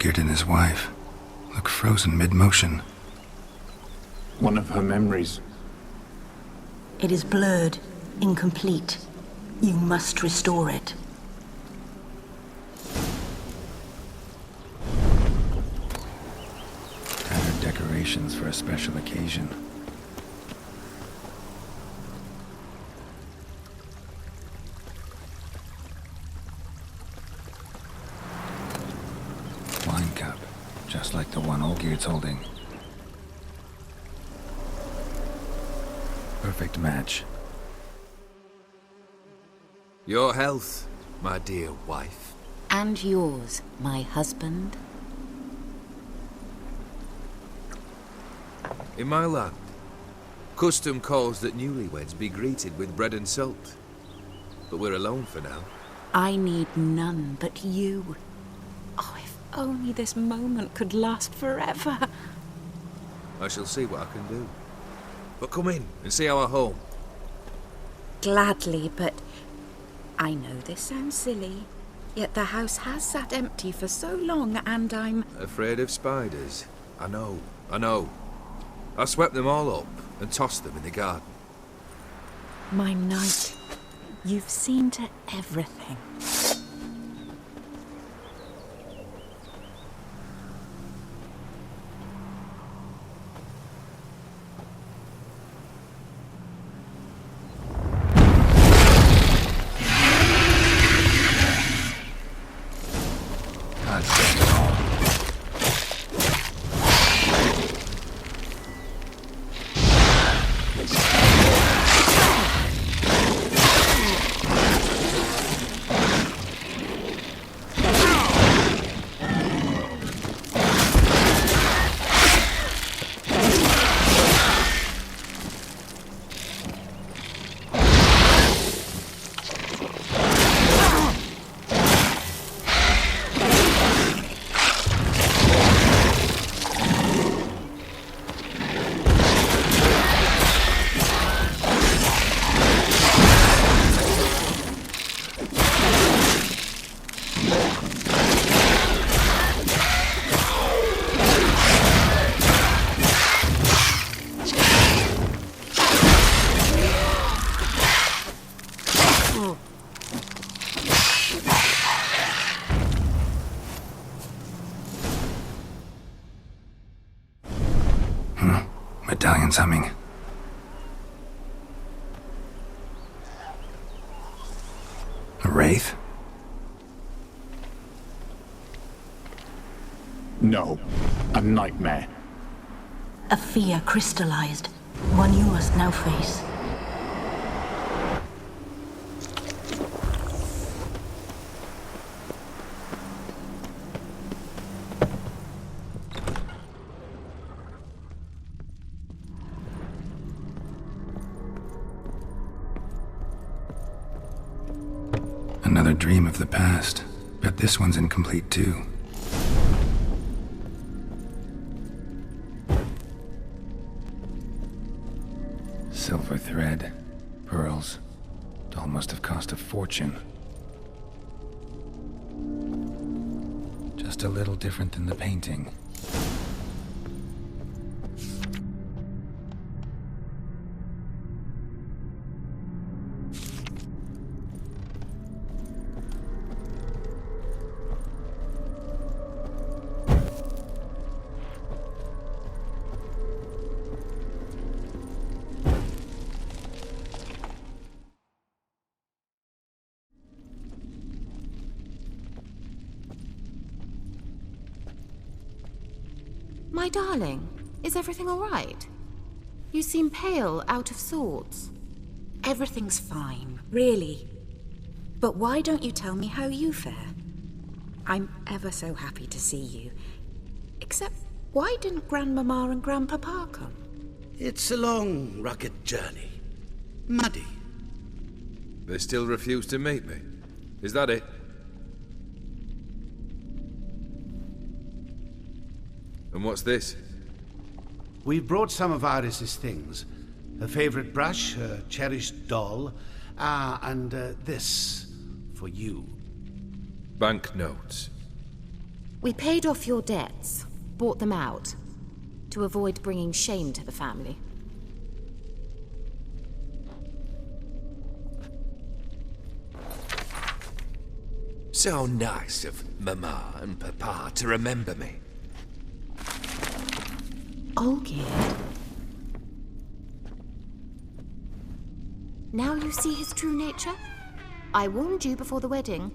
Olgierd and his wife look frozen mid-motion. One of her memories. It is blurred, incomplete. You must restore it. Tattered decorations for a special occasion. Wine cup, just like the one Olgierd's holding. Perfect match. Your health, my dear wife. And yours, my husband. In my land, custom calls that newlyweds be greeted with bread and salt. But we're alone for now. I need none but you. Oh, if only this moment could last forever. I shall see what I can do. But come in and see our home. Gladly, but I know this sounds silly, yet the house has sat empty for so long and I'm... Afraid of spiders? I know. I swept them all up and tossed them in the garden. My knight, you've seen to everything. Medallion's humming. A wraith? No, a nightmare. A fear crystallized, one you must now face. Another dream of the past. Bet this one's incomplete too. Silver thread, pearls. Doll must have cost a fortune. Just a little different than the painting. My darling, is everything all right? You seem pale, out of sorts. Everything's fine, really. But why don't you tell me how you fare? I'm ever so happy to see you. Except, why didn't Grandmama and Grandpapa come? It's a long, rugged journey. Muddy. They still refuse to meet me. Is that it? And what's this? We've brought some of Iris's things. Her favorite brush, her cherished doll, and this for you. Banknotes. We paid off your debts, bought them out, to avoid bringing shame to the family. So nice of Mama and Papa to remember me. Olgierd. Now you see his true nature? I warned you before the wedding.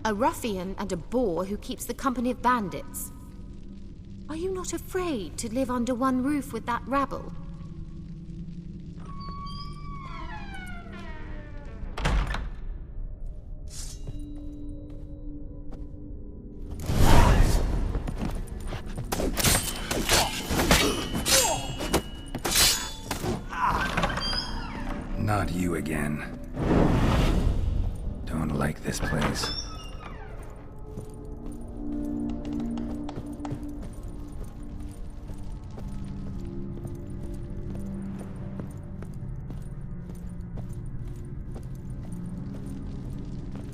A ruffian and a boor who keeps the company of bandits. Are you not afraid to live under one roof with that rabble? Not you again. Don't like this place.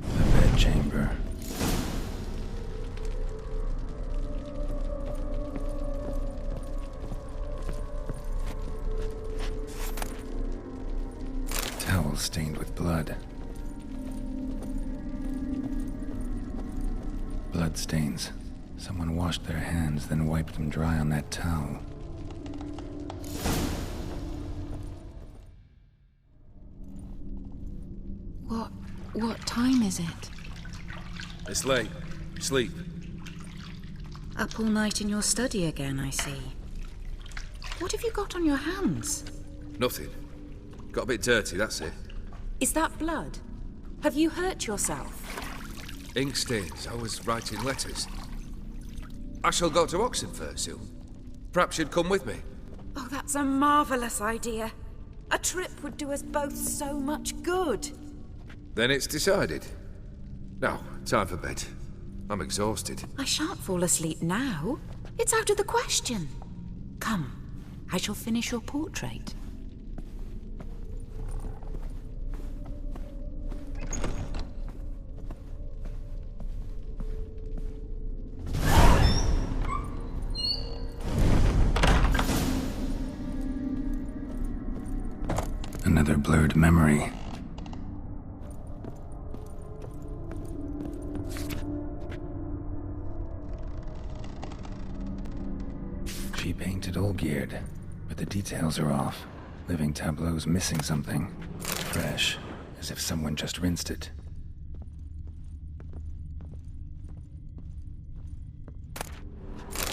The bedchamber. Towel stained with blood. Blood stains. Someone washed their hands, then wiped them dry on that towel. What time is it? It's late. Sleep. Up all night in your study again, I see. What have you got on your hands? Nothing. Got a bit dirty, that's it. Is that blood? Have you hurt yourself? Ink stains. I was writing letters. I shall go to Oxenfurt soon. Perhaps you'd come with me. Oh, that's a marvelous idea. A trip would do us both so much good. Then it's decided. Now, time for bed. I'm exhausted. I shan't fall asleep now. It's out of the question. Come, I shall finish your portrait. Another blurred memory. She painted Olgierd, but the details are off. Living tableau's missing something. Fresh, as if someone just rinsed it.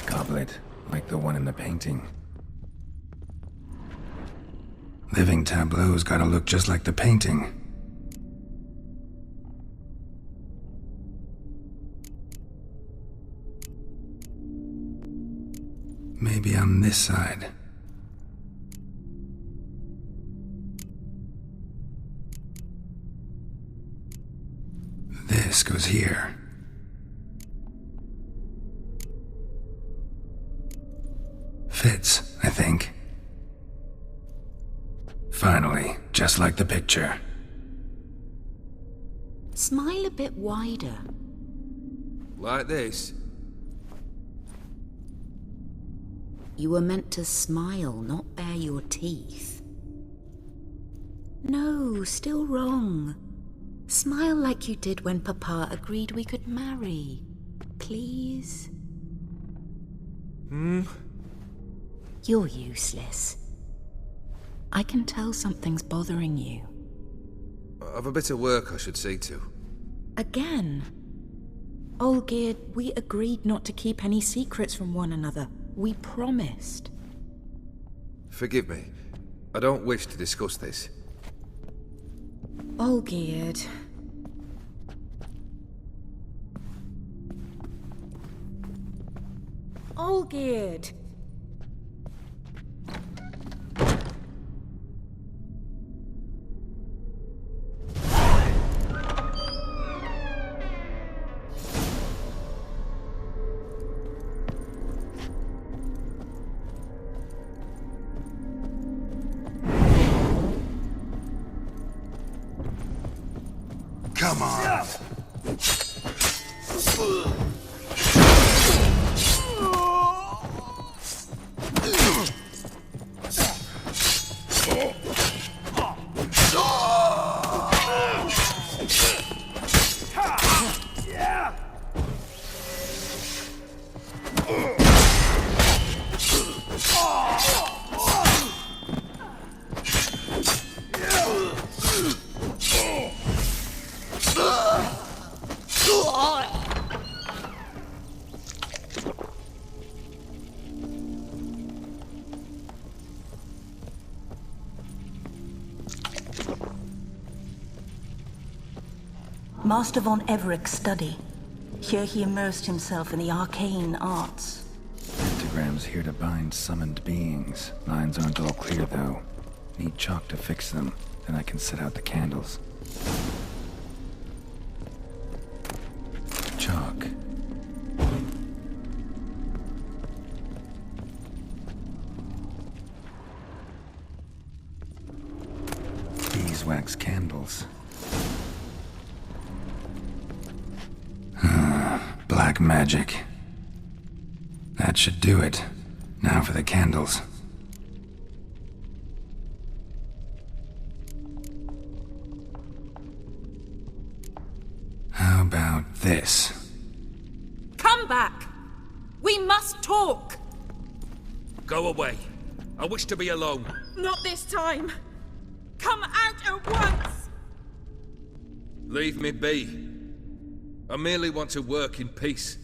Goblet, like the one in the painting. Living tableau's gotta look just like the painting. Maybe on this side. This goes here. Fits, I think. Finally, just like the picture. Smile a bit wider. Like this? You were meant to smile, not bare your teeth. No, still wrong. Smile like you did when Papa agreed we could marry. Please? You're useless. I can tell something's bothering you. I've a bit of work I should see to. Again? Olgierd, we agreed not to keep any secrets from one another. We promised. Forgive me. I don't wish to discuss this. Olgierd. Olgierd! Come on. Master von Everett's study. Here he immersed himself in the arcane arts. Pentagrams here to bind summoned beings. Lines aren't all clear, though. Need chalk to fix them, then I can set out the candles. Chalk. Beeswax candles. Black magic. That should do it. Now for the candles. How about this? Come back! We must talk! Go away. I wish to be alone. Not this time! Come out at once! Leave me be. I merely want to work in peace.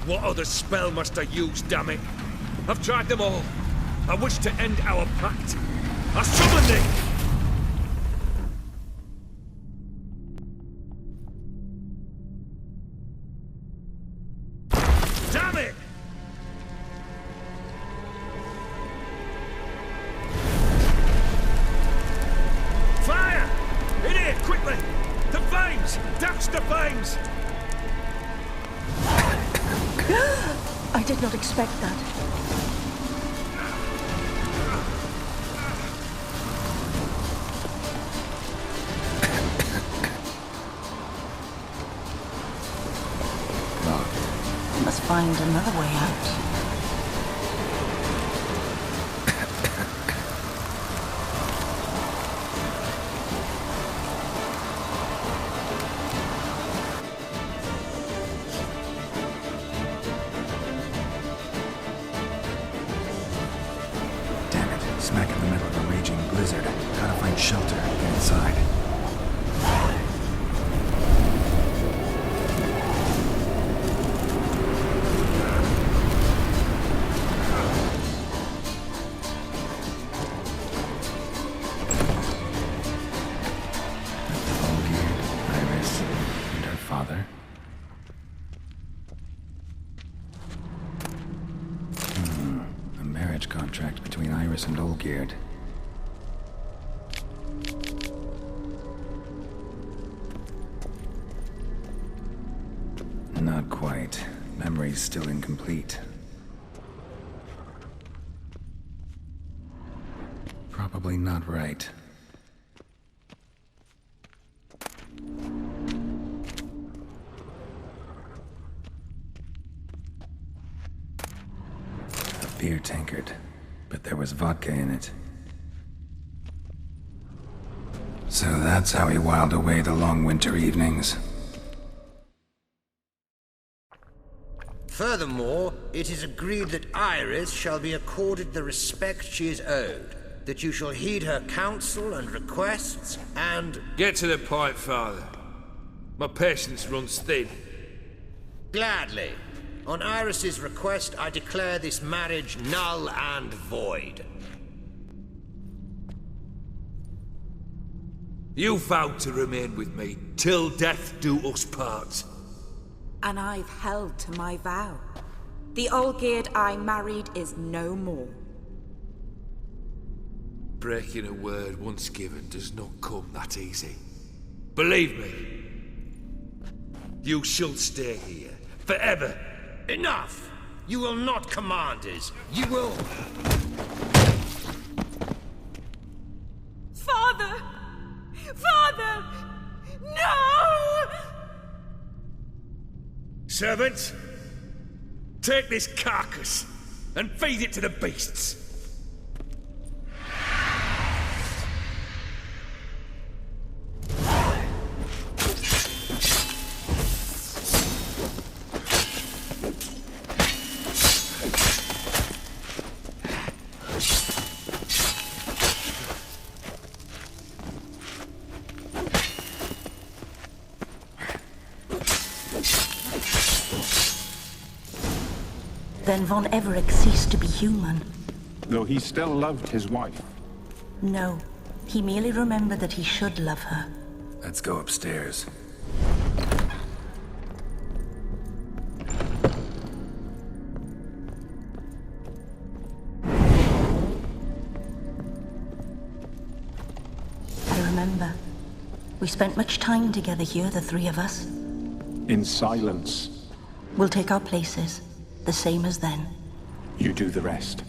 What other spell must I use, damn it? I've tried them all. I wish to end our pact. I summon thee! Damn it! Fire! In here, quickly! The flames! Douse the flames! I did not expect that. I must find another way out. Smack in the middle of a raging blizzard. Gotta find shelter. Get inside. Olgierd, Iris, and her father. A marriage contract between Iris and Olgierd. Not quite. Memory's still incomplete. Probably not right. A beer tankard, but there was vodka in it. So that's how he whiled away the long winter evenings. Furthermore, it is agreed that Iris shall be accorded the respect she is owed, that you shall heed her counsel and requests, and... Get to the point, Father. My patience runs thin. Gladly. On Iris's request, I declare this marriage null and void. You vowed to remain with me till death do us part. And I've held to my vow. The Olgierd I married is no more. Breaking a word once given does not come that easy. Believe me. You shall stay here. Forever. Enough! You will not command us. You will... Father! Father! No! Servants, take this carcass and feed it to the beasts. Then Von Everec ceased to be human. Though he still loved his wife. No, he merely remembered that he should love her. Let's go upstairs. I remember. We spent much time together here, the three of us. In silence. We'll take our places, the same as then. You do the rest.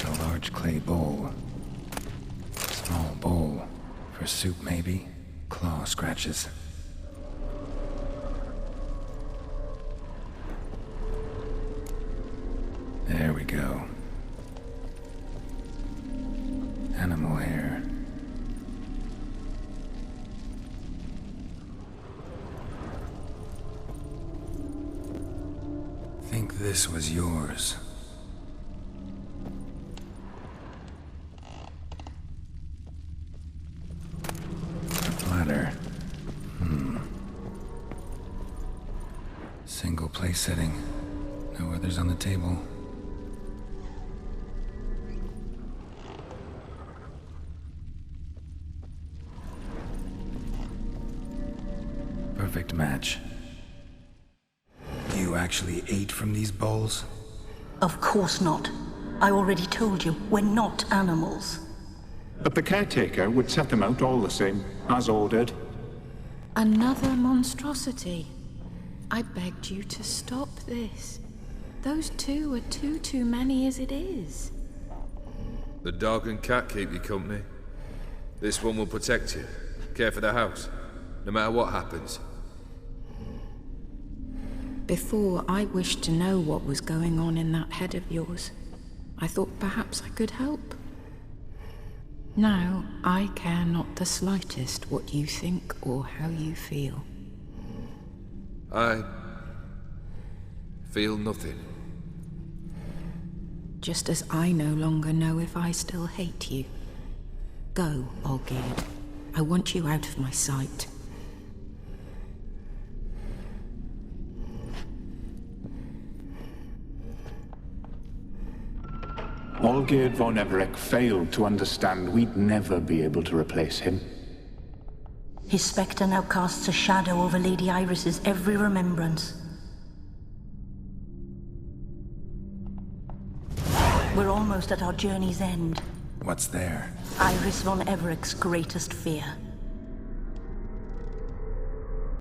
A large clay bowl. Small bowl. For soup, maybe? Claw scratches. There we go. Animal hair. Think this was yours. A platter. Single place setting. No others on the table. Perfect match. You actually ate from these bowls? Of course not. I already told you, we're not animals. But the caretaker would set them out all the same, as ordered. Another monstrosity. I begged you to stop this. Those two are too many as it is. The dog and cat keep you company. This one will protect you, care for the house, no matter what happens. Before, I wished to know what was going on in that head of yours. I thought perhaps I could help. Now, I care not the slightest what you think or how you feel. I feel nothing. Just as I no longer know if I still hate you. Go, Olgierd. I want you out of my sight. Olgierd von Everec failed to understand we'd never be able to replace him. His spectre now casts a shadow over Lady Iris's every remembrance. We're almost at our journey's end. What's there? Iris von Everec's greatest fear.